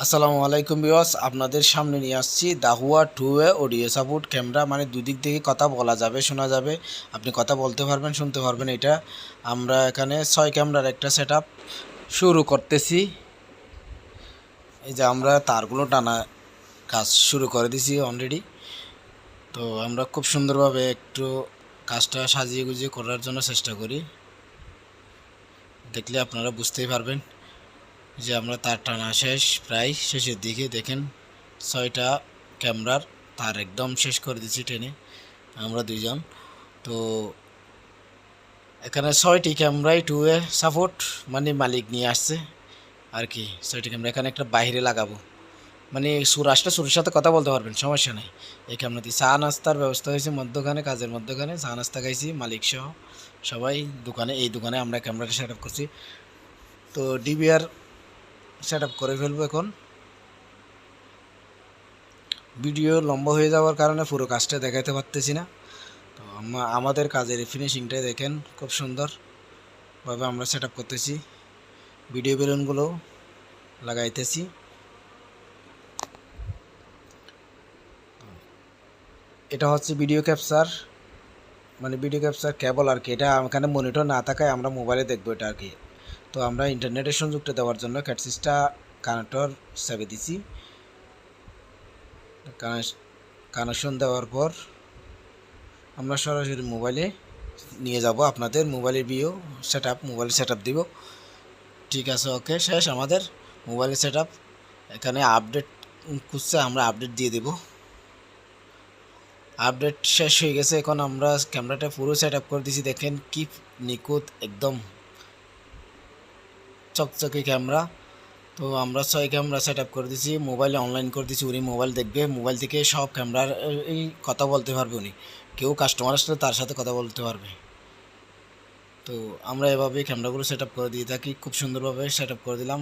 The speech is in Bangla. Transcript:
আসসালামু আলাইকুম ভিউয়ার্স, আপনাদের সামনে নিয়ে আসছি দাহুয়া 2A অডিও সাপোর্ট ক্যামেরা। মানে দুদিক থেকে কথা বলা যাবে, শোনা যাবে, আপনি কথা বলতে পারবেন, শুনতে পারবেন। এটা আমরা এখানে 6 ক্যামেরার একটা সেটআপ শুরু করতেছি। এই যে আমরা তারগুলো টানা কাজ শুরু করে দিছি অলরেডি। তো আমরা খুব সুন্দরভাবে একটু কাজটা সাজিয়ে গুজিয়ে করার জন্য চেষ্টা করি। দেখলে আপনারা বুঝতেই পারবেন যে আমরা তার টানা শেষ, প্রায় শেষের দিকে। দেখেন 6টা ক্যামেরার তার একদম শেষ করে দিচ্ছি টেনে আমরা দুইজন। তো এখানে 6টি ক্যামেরাই 2A সাপোর্ট, মানে মালিক নিয়ে আসছে আর কি। 6টি ক্যামেরা এখানে একটা বাইরে লাগাবো, মানে সুর আসলে সুরের সাথে কথা বলতে পারবেন, সমস্যা নেই। এই ক্যামেরাতে চা নাস্তার ব্যবস্থা হয়েছে মধ্যখানে, কাজের মধ্যখানে চা নাস্তা খাইছি মালিক সহ সবাই দোকানে। এই দোকানে আমরা ক্যামেরাটা সেট আপ করছি। তো ডিবিআর সেট আপ করে ফেলবো এখন। ভিডিও লম্বা হয়ে যাওয়ার কারণে পুরো কাজটা দেখাতে পারতেছি না। তো আমাদের কাজের ফিনিশিংটাই দেখেন, খুব সুন্দরভাবে আমরা সেট আপ করতেছি। ভিডিও বেলুনগুলো লাগাইতেছি। এটা হচ্ছে ভিডিও ক্যাপচার, মানে ভিডিও ক্যাপচার কেবল আর কি। এটা এখানে মনিটর না থাকায় আমরা মোবাইলে দেখবো এটা আর কি। তো আমরা ইন্টারনেটের সংযুক্ত দেওয়ার জন্য ক্যাটসিসটা কানেক্টর চেপে দিছি। কানেকশন দেওয়ার পর আমরা সরাসরি মোবাইলে নিয়ে যাব, আপনাদের মোবাইলের ভিউ মোবাইল সেট আপ দিব। ঠিক আছে, ওকে, শেষ আমাদের মোবাইলের সেট আপ। এখানে আপডেট খুঁজছে, আমরা আপডেট দিয়ে দেব। আপডেট শেষ হয়ে গেছে। এখন আমরা ক্যামেরাটা পুরো সেট আপ করে দিয়েছি। দেখেন কি নিখুঁত, একদম চকচকে ক্যামেরা। তো আমরা 6 ক্যামেরা সেট আপ করে দিয়েছি, মোবাইলে অনলাইন করে দিয়েছি। উনি মোবাইল দেখবে, মোবাইল থেকে সব ক্যামেরার এই কথা বলতে পারবে উনি। কেউ কাস্টমার আসলে তার সাথে কথা বলতে পারবে। তো আমরা এভাবেই ক্যামেরাগুলো সেট আপ করে দিয়ে থাকি, খুব সুন্দরভাবে সেট আপ করে দিলাম।